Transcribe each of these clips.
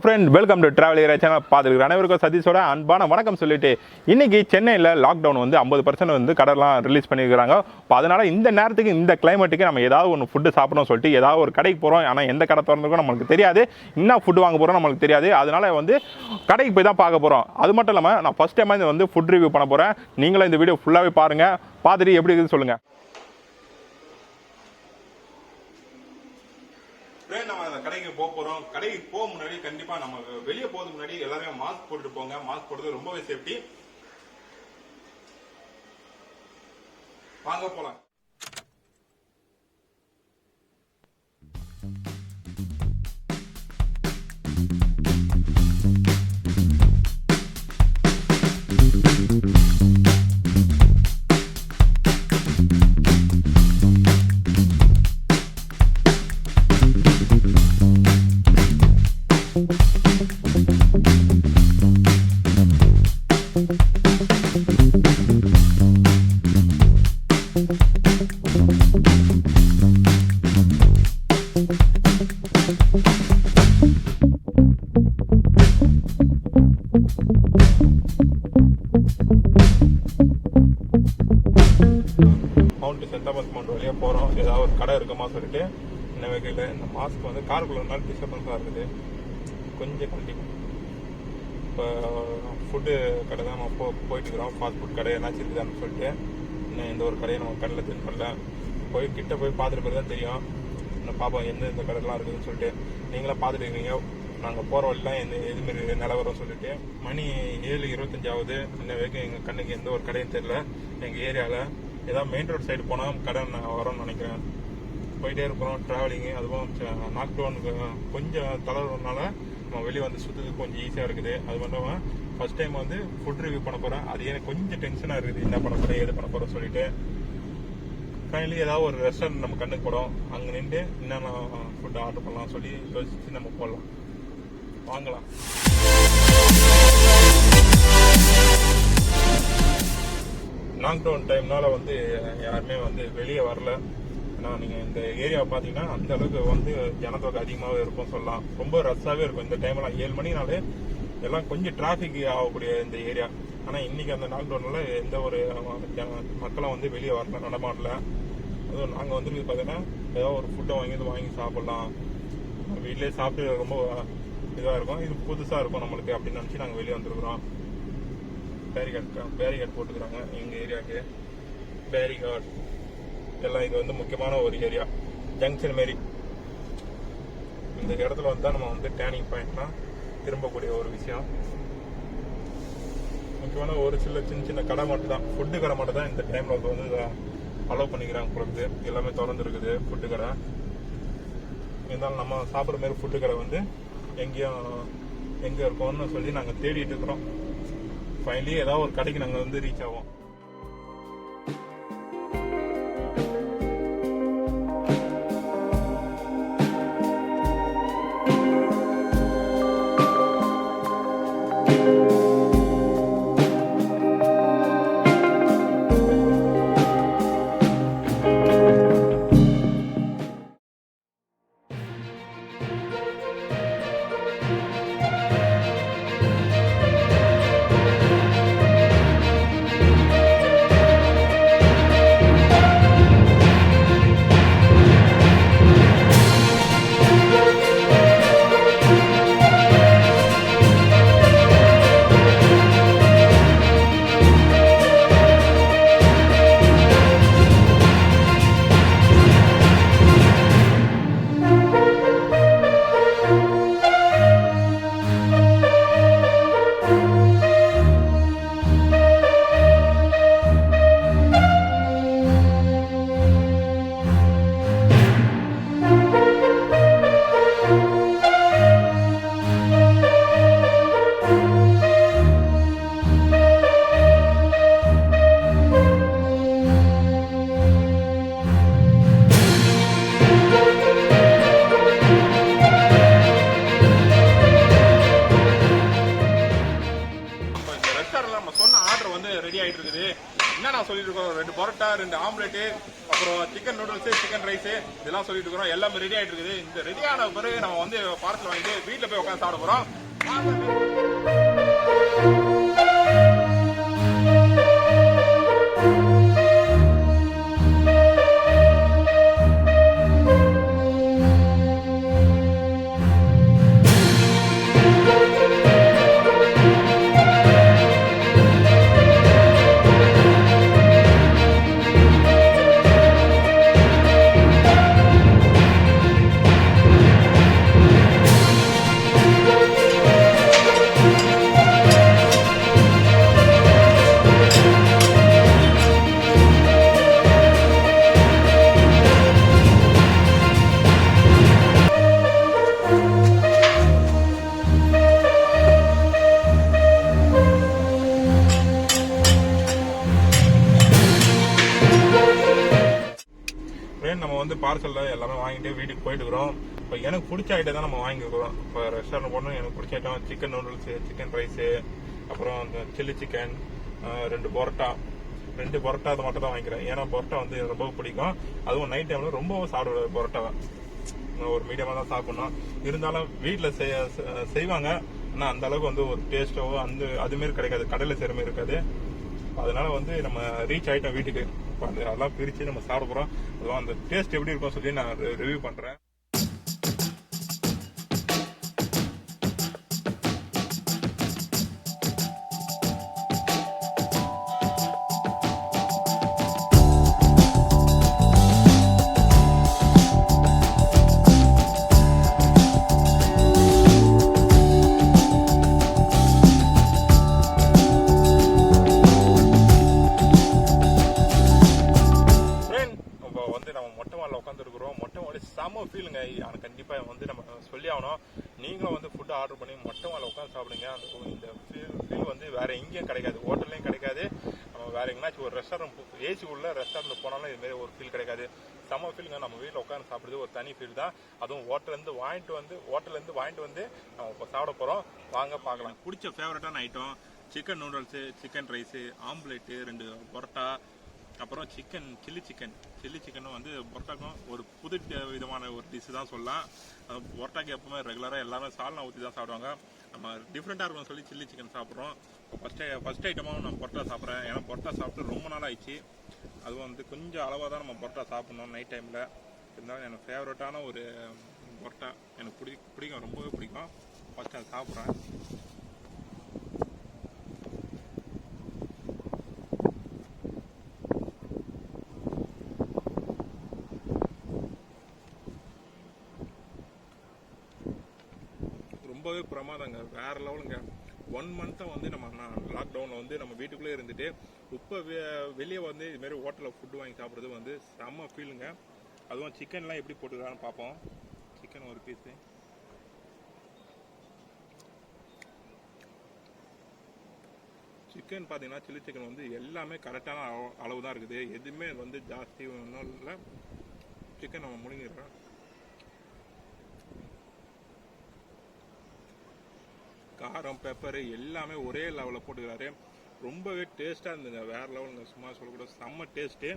friend, welcome to Travel Area Channel. பாத்துக்கிற அனைவருக்கும் சதீஷோட அன்பான வணக்கம் சொல்லிட்டு இன்னைக்கு சென்னையில் லாக்டவுன் வந்து 50% வந்து கடைலாம் ரிலீஸ் பண்ணியிருக்காங்க. இப்போ அதனால இந்த நேரத்துக்கு இந்த கிளைமேட்டுக்கு நம்ம ஏதாவது ஒன்று ஃபுட்டு சாப்பிடணும்னு சொல்லிட்டு ஏதாவது ஒரு கடைக்கு போகிறோம். ஆனால் எந்த கடை திறந்துருக்கோ நம்மளுக்கு தெரியாது, என்ன ஃபுட்டு வாங்க போகிறோம் நம்மளுக்கு தெரியாது. அதனால வந்து கடைக்கு போய் தான் பார்க்க போகிறோம். அது மட்டும் இல்லாமல் நான் ஃபஸ்ட் டைம் வந்து ஃபுட் ரிவ்யூ பண்ண போகிறேன். நீங்களும் இந்த வீடியோ ஃபுல்லாகவே பாருங்கள், பார்த்துட்டு எப்படி இருக்குதுன்னு சொல்லுங்கள். நம்ம கடைக்கு போகிறோம். கடைக்கு போக முன்னாடி கண்டிப்பா நம்ம வெளியே போறதுக்கு முன்னாடி எல்லாருமே மாஸ்க் போட்டுட்டு போங்க. மாஸ்க் போடுறது ரொம்பவே சேஃப்டி. வாங்க போலாம். வழியாக போகிறோம். ஏதாவது ஒரு கடை இருக்குமா சொல்லிட்டு இந்த வகையில் இந்த மாஸ்க் வந்து காருக்குள்ளனால டிஸ்டர்பன்ஸாக இருக்குது கொஞ்சம் கண்டிப்பாக. இப்போ ஃபுட்டு கடை தான் நம்ம போயிட்டு இருக்கிறோம். ஃபாஸ்ட் ஃபுட் கடை என்னாச்சு இருக்குதான்னு சொல்லிட்டு இன்னும் எந்த ஒரு கடையை நம்ம கடையில் தெரிஞ்சு பண்ணல. போய் கிட்ட போய் பார்த்துட்டு போய் தான் தெரியும் இன்னும் பார்ப்போம் எந்த கடைலாம் இருக்குதுன்னு சொல்லிட்டு. நீங்களாம் பார்த்துட்டு இருக்கீங்க. நாங்கள் போகிற வழிலாம் எதுமாரி நிலவரம் சொல்லிட்டு மணி 7:25 ஆகுது. இன்ன வரைக்கும் எங்கள் கண்ணுக்கு எந்த ஒரு கடையும் தெரியல. எங்கள் ஏரியாவில் ஏதாவது மெயின் ரோட் சைடு போனால் கடை நான் வரோன்னு நினைக்கிறேன். போயிட்டே இருக்கிறோம் ட்ராவலிங்கு. அதுவும் லாக்டவுனுக்கு கொஞ்சம் தளர்வுனால நம்ம வெளியே வந்து சுற்றுறதுக்கு கொஞ்சம் ஈஸியாக இருக்குது. அது மட்டும் ஃபர்ஸ்ட் டைம் வந்து ஃபுட் ரிவ்யூ பண்ண போகிறேன். அது எனக்கு கொஞ்சம் டென்ஷனாக இருக்குது, என்ன பண்ண போகிறேன் எது பண்ண போகிறோம் சொல்லிட்டு. ஃபைனலி ஏதாவது ஒரு ரெஸ்டாரண்ட் நம்ம கண்ணுக்கு போடும், அங்கே நின்று என்னென்ன ஃபுட் ஆர்டர் பண்ணலாம் சொல்லி யோசிச்சு நம்ம போடலாம். வாங்கலாம். லாக்டவுன் டைம்னால வந்து யாருமே வந்து வெளியே வரல. ஏன்னா நீங்கள் இந்த ஏரியாவை பார்த்தீங்கன்னா அந்த அளவுக்கு வந்து ஜனத்தொகை அதிகமாகவே இருக்கும் சொல்லலாம். ரொம்ப ரஷ்ஷாகவே இருக்கும் இந்த டைம்லாம். 7 மணினாலே எல்லாம் கொஞ்சம் டிராஃபிக் ஆகக்கூடிய இந்த ஏரியா. ஆனால் இன்னைக்கு அந்த லாக்டவுனில் எந்த ஒரு மக்களும் வந்து வெளியே வரல, நடமாடல. அதுவும் நாங்கள் வந்து பார்த்தீங்கன்னா ஏதாவது ஒரு ஃபுட்டை வாங்கி சாப்பிடலாம், வீட்டிலே சாப்பிட்டு ரொம்ப இதாக இருக்கும், இது புதுசாக இருக்கும் நம்மளுக்கு அப்படின்னு நினச்சி நாங்கள் வெளியே வந்துருக்குறோம். பேரிகார்டு போட்டுக்கிறாங்க எங்கள் ஏரியாவுக்கு. பேரிகார்டு எல்லாம் இது வந்து முக்கியமான ஒரு ஏரியா, ஜங்ஷன் மாரி. இந்த இடத்துல வந்தால் நம்ம வந்து டேர்னிங் பாயிண்ட்னா திரும்பக்கூடிய ஒரு விஷயம். முக்கியமான ஒரு சின்ன கடை மட்டும் தான், ஃபுட்டு கடை மட்டும் தான் இந்த டைமில் வந்து அலோவ் பண்ணிக்கிறாங்க பொழுது. எல்லாமே திறந்துருக்குது ஃபுட்டு கடை. இருந்தாலும் நம்ம சாப்பிட்ற மாதிரி ஃபுட்டு கடை வந்து எங்கே இருக்கோம்னு சொல்லி நாங்கள் தேடிட்டு இருக்கிறோம். ஃபைனலி ஏதாவது ஒரு கடைக்கு நாங்கள் வந்து ரீச் ஆவோம். சிக்கன் நூடுல்ஸ், சிக்கன் ரைஸ் இதெல்லாம் சொல்லிட்டு இருக்கிறோம். எல்லாமே ரெடி ஆகிட்டு இருக்குது. இந்த ரெடியான பிறகு நம்ம வந்து பார்சல் வாங்கிட்டு வீட்டில் போய் உட்காந்து சாப்பிட போகிறோம். நம்ம வந்து பார்சலில் எல்லாமே வாங்கிட்டு வீட்டுக்கு போயிட்டு இருக்கிறோம். இப்போ எனக்கு பிடிச்ச ஐட்டம் தான் நம்ம வாங்கிக்கிறோம். இப்போ ரெஸ்டாரண்ட் போனோம், எனக்கு பிடிச்ச item chicken noodles, chicken rice, அப்புறம் அந்த சில்லி சிக்கன், 2 பரோட்டா அது மட்டும் தான் வாங்கிக்கிறேன். ஏன்னா பரோட்டா வந்து ரொம்ப பிடிக்கும். அதுவும் நைட் டைமில் ரொம்ப சாப்பிடுவேன் பரோட்டாவை. ஒரு மீடியமாக தான் சாப்பிடணும். இருந்தாலும் வீட்டில் செய்வாங்க. ஆனால் அந்த அளவுக்கு வந்து ஒரு டேஸ்ட்டோ அதுமாரி கிடைக்காது, கடையில் செய்கிற மாதிரி இருக்காது. அதனால வந்து நம்ம ரீச் ஆகிட்டோம் வீட்டுக்கு. அதெல்லாம் பிரித்து நம்ம சாப்பிட போகிறோம். அதுவும் அந்த டேஸ்ட் எப்படி இருக்கும் சொல்லி நான் ரிவ்யூ பண்ணுறேன். செம்ம ஃபீலுங்க. ஆனால் கண்டிப்பாக வந்து நம்ம சொல்லி ஆகணும். நீங்களும் வந்து ஃபுட்டு ஆர்டர் பண்ணி மொட்டை மேலே உட்காந்து சாப்பிடுங்க. இந்த ஃபீல் வந்து வேற எங்கேயும் கிடைக்காது, ஹோட்டல்லையும் கிடைக்காது. நம்ம வேற எங்கேனாச்சும் ஒரு ரெஸ்டாரண்ட் ஏசி உள்ள ரெஸ்டாரண்ட் போனாலும் இதுமாரி ஒரு ஃபீல் கிடைக்காது. செம்ம ஃபீலுங்க. நம்ம வீட்டில் உட்காந்து சாப்பிடுறது ஒரு தனி ஃபீல் தான். அதுவும் ஹோட்டலேருந்து வாங்கிட்டு வந்து நம்ம இப்போ சாப்பிட போகிறோம். வாங்க பார்க்கலாம். பிடிச்ச ஃபேவரட்டான item chicken noodles, chicken rice, omelette, 2 parotta, அப்புறம் சில்லி சிக்கனும் வந்து பரோட்டாக்கும் ஒரு புது விதமான ஒரு டிஷ் தான் சொல்லலாம். பரோட்டாக்கு எப்பவுமே ரெகுலராக எல்லாமே சால்னா ஊற்றி தான் சாப்பிடுவாங்க. நம்ம டிஃப்ரெண்ட்டாக இருக்கும்னு சொல்லி சில்லி சிக்கன் சாப்பிட்றோம். ஃபர்ஸ்ட் ஐட்டமாக நான் பரோட்டா சாப்பிட்றேன். ஏன்னா பரோட்டா சாப்பிட்டு ரொம்ப நாள் ஆயிடுச்சு. அதுவும் வந்து கொஞ்சம் அளவாக தான் நம்ம பரோட்டா சாப்பிட்ணும் நைட் டைமில். இருந்தாலும் எனக்கு ஃபேவரட்டான ஒரு பரோட்டா எனக்கு பிடிக்கும், ரொம்பவே பிடிக்கும். ஃபர்ஸ்ட் அதை சாப்பிட்றேன். ரொம்பவே பிரமாதங்க, வேற லெவலுங்க. 1 மந்த்தை வந்து நம்ம லாக்டவுனில் வந்து நம்ம வீட்டுக்குள்ளே இருந்துட்டு இப்போ வெளியே வந்து இதுமாரி ஹோட்டலில் ஃபுட்டு வாங்கி சாப்பிட்றது வந்து செம்ம ஃபீலுங்க. அதுவும் சிக்கன்லாம் எப்படி போட்டுக்கிறான்னு பார்ப்போம். சிக்கன் ஒரு பீஸு, சிக்கன் பார்த்தீங்கன்னா சில்லி சிக்கன் வந்து எல்லாமே கரெக்டான அளவு தான் இருக்குது. எதுவுமே வந்து ஜாஸ்தி ஒன்றும் இல்லை. சிக்கன் நம்ம முழுங்கிடுறோம். காரம், பெப்பரு எல்லாமே ஒரே லெவலில் போட்டுக்கிறாரு. ரொம்பவே டேஸ்ட்டாக இருந்துங்க, வேறு லெவலுங்க. சும்மா சொல்லக்கூடாது, செம்ம டேஸ்ட்டு.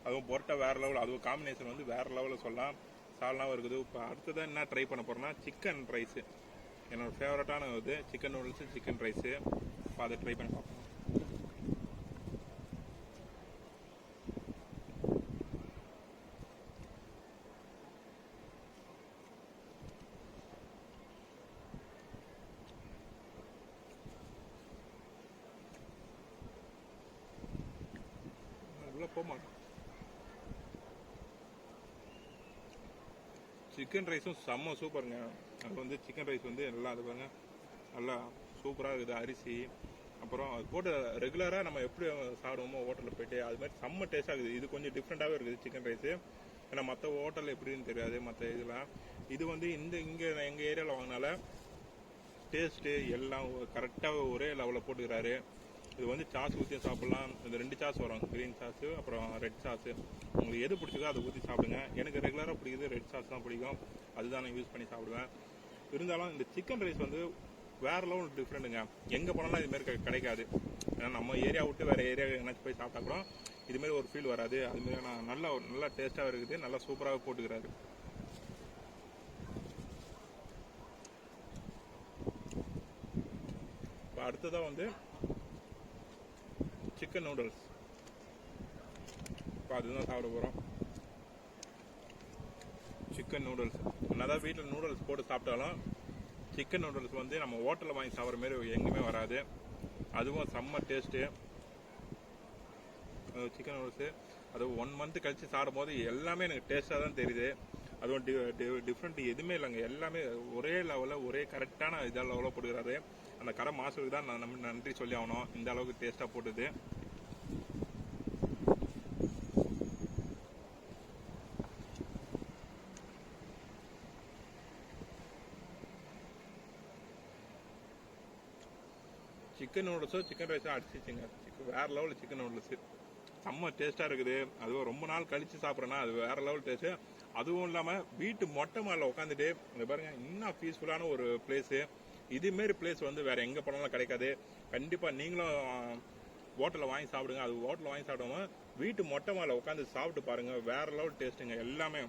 அதுவும் பரோட்டா வேறு லெவல், அதுவும் காம்பினேஷன் வந்து வேறு லெவலில் சொல்லலாம். சால்னாவும் இருக்குது. இப்போ அடுத்ததான் என்ன ட்ரை பண்ண போகிறேன்னா சிக்கன் ரைஸு. என்னோடய ஃபேவரட்டான இது சிக்கன் நூடுல்ஸு, சிக்கன் ரைஸு. இப்போ அதை ட்ரை பண்ணி பார்ப்போம். சிக்கன் ரைஸும் செம்ம சூப்பருங்க. அது வந்து சிக்கன் ரைஸ் வந்து எல்லாம் அது பாருங்க நல்லா சூப்பராக இருக்குது. அரிசி அப்புறம் அது போட்டு ரெகுலராக நம்ம எப்படி சாப்பிடுவோமோ ஹோட்டலில் போய்ட்டு அது மாதிரி செம்ம டேஸ்ட்டாக இருக்குது. இது கொஞ்சம் டிஃப்ரெண்ட்டாகவே இருக்குது சிக்கன் ரைஸு. ஏன்னா மற்ற ஹோட்டலில் எப்படின்னு தெரியாது மற்ற இதெல்லாம். இது வந்து இங்கே எங்கள் ஏரியாவில் வாங்கினால டேஸ்ட்டு எல்லாம் கரெக்டாக ஒரே லெவலில் போட்டுக்கிறாரு. இது வந்து சாஸ் ஊற்றி சாப்பிட்லாம். இந்த 2 சாஸ் வரும், க்ரீன் சாஸு அப்புறம் ரெட் சாஸு. உங்களுக்கு எது பிடிச்சதோ அதை ஊற்றி சாப்பிடுங்க. எனக்கு ரெகுலராக பிடிக்குது ரெட் சாஸ் தான் பிடிக்கும், அதுதான் நான் யூஸ் பண்ணி சாப்பிடுவேன். இருந்தாலும் இந்த சிக்கன் ரைஸ் வந்து வேறு லெவல் டிஃப்ரெண்ட்டுங்க. எங்கே போனாலும் இதுமாரி கிடைக்காது. ஏன்னா நம்ம ஏரியா விட்டு வேறு ஏரியா எங்கேனாச்சும் போய் சாப்பிட்டா கூட இதுமாரி ஒரு ஃபீல் வராது. அதுமாரி நல்லா டேஸ்ட்டாக இருக்குது, நல்லா சூப்பராக போட்டுக்கிறாரு. இப்போ அடுத்ததாக வந்து சிக்கன் நூடுல்ஸ். இப்போ அதுதான் சாப்பிட போகிறோம். சிக்கன் நூடுல்ஸ் என்னதான் வீட்டில் நூடுல்ஸ் போட்டு சாப்பிட்டாலும் சிக்கன் நூடுல்ஸ் வந்து நம்ம ஹோட்டலில் வாங்கி சாப்பிட்ற மாரி எங்கேயுமே வராது. அதுவும் செம்ம டேஸ்ட்டு. சிக்கன் நூடுல்ஸு அது 1 மந்த் கழித்து சாப்பிடும் போது எல்லாமே எனக்கு டேஸ்ட்டாக தான் தெரியுது. அதுவும் டிஃப்ரெண்ட் எதுவுமே இல்லைங்க. எல்லாமே ஒரே லெவலில் ஒரே கரெக்டான இதாக லெவலில் போட்டுக்கிறாரு. அந்த கடை மாஸ்டருக்கு தான் நம்ம நன்றி சொல்லி ஆகணும், இந்த அளவுக்கு டேஸ்ட்டாக போட்டுது. சிக்கன் நூடுல்ஸோ சிக்கன் ரைஸோ அடிச்சிச்சுங்க. வேறு லெவலில் சிக்கன் நூடுல்ஸு செம்ம டேஸ்ட்டாக இருக்குது. அதுவும் ரொம்ப நாள் கழித்து சாப்பிட்றேன்னா அது வேறு லெவல் டேஸ்ட்டு. அதுவும் இல்லாமல் வீட்டு மொட்டை மாடில் உட்காந்துட்டு இங்கே பாருங்கள், இன்னும் பீஸ்ஃபுல்லான ஒரு பிளேஸு. இதுமாரி பிளேஸ் வந்து வேறு எங்கே போனாலும் கிடைக்காது. கண்டிப்பாக நீங்களும் ஹோட்டலில் வாங்கி சாப்பிடுங்க. அது ஹோட்டலில் வாங்கி சாப்பிடாம வீட்டு மொட்டை மாடில் உட்காந்து சாப்பிட்டு பாருங்கள், வேறு லெவல் டேஸ்ட்டுங்க. எல்லாமே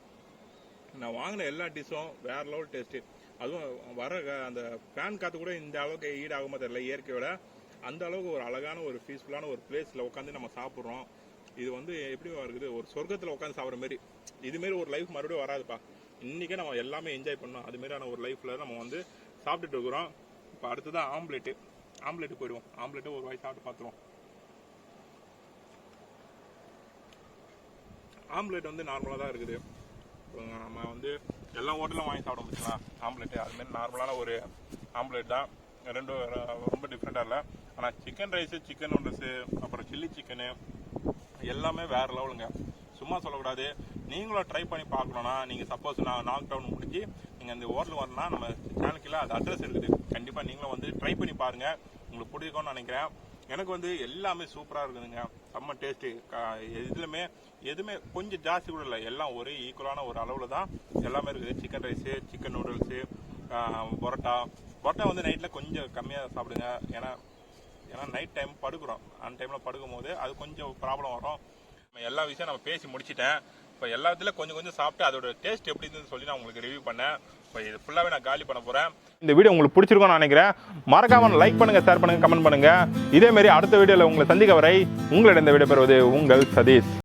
நான் வாங்கின எல்லா டிஷ்ஷும் வேறு லெவல் டேஸ்ட்டு. அதுவும் வர அந்த ஃபேன் காற்று கூட இந்த அளவுக்கு ஈடாகுமா தெரியல, இயற்கையோட அந்த அளவுக்கு ஒரு அழகான ஒரு பீஸ்ஃபுல்லான ஒரு பிளேஸில் உட்காந்து நம்ம சாப்பிட்றோம். இது வந்து எப்படி இருக்குது, ஒரு சொர்க்கத்தில் உட்காந்து சாப்பிட்ற மாரி. இதுமாரி ஒரு லைஃப் மறுபடியும் வராதுப்பா. இன்றைக்கே நம்ம எல்லாமே என்ஜாய் பண்ணோம். அதுமாரியான ஒரு லைஃப்பில் நம்ம வந்து சாப்பிட்டுட்டு இருக்கிறோம். இப்போ அடுத்ததான் ஆம்லேட்டு போயிடுவோம். ஆம்லேட்டு ஒரு வாய் சாப்பிட்டு பார்த்துருவோம். ஆம்லேட் வந்து நார்மலாக தான் இருக்குது. நம்ம வந்து எல்லா ஹோட்டலும் வாங்கி சாப்பிட முடியுங்களா ஆம்லேட்டு, அதுமாரி நார்மலான ஒரு ஆம்லேட் தான். ரெண்டும் ரொம்ப டிஃப்ரெண்ட்டாக இல்லை. ஆனால் சிக்கன் ரைஸு, சிக்கன் நூடுல்ஸு, அப்புறம் சில்லி சிக்கனு எல்லாமே வேறு லெவலுங்க. சும்மா சொல்லக்கூடாது. நீங்களும் ட்ரை பண்ணி பார்க்கணுன்னா, நீங்கள் சப்போஸ் நான் லாக் டவுன் முடிஞ்சு நீங்கள் அந்த ஹோட்டல் வரணும்னா நம்ம சேனலுக்குள்ள அது அட்ரஸ் இருக்குது. கண்டிப்பாக நீங்களும் வந்து ட்ரை பண்ணி பாருங்கள், உங்களுக்கு பிடிக்கும்னு நினைக்கிறேன். எனக்கு வந்து எல்லாமே சூப்பராக இருக்குதுங்க. செம்ம டேஸ்ட்டு. எதுவுமே கொஞ்சம் ஜாஸ்தி கூட இல்லை, எல்லாம் ஒரே ஈக்குவலான ஒரு அளவில் தான் எல்லாமே இருக்குது. Chicken rice, chicken noodles, parotta வந்து நைட்டில் கொஞ்சம் கம்மியாக சாப்பிடுங்க. ஏன்னா நைட் டைம் படுக்கிறோம், அந்த டைமில் படுக்கும் போது அது கொஞ்சம் ப்ராப்ளம் வரும். எல்லா விஷயம் நம்ம பேசி முடிச்சிட்டேன். இப்போ எல்லாத்துலேயும் கொஞ்சம் சாப்பிட்டு அதோட டேஸ்ட் எப்படி இருந்துன்னு சொல்லி நான் உங்களுக்கு ரிவ்யூ பண்ணேன். இப்போ இது ஃபுல்லாகவே நான் காலி பண்ண போகிறேன். இந்த வீடியோ உங்களுக்கு பிடிச்சிருக்கும்னு நினைக்கிறேன். மறக்காமல் லைக் பண்ணுங்கள், ஷேர் பண்ணுங்கள், கமெண்ட் பண்ணுங்கள். இதேமாரி அடுத்த வீடியோவில் உங்களை சந்திக்க வரை உங்களிடம் இந்த வீடியோ பெறுவது உங்கள் சதீஷ்.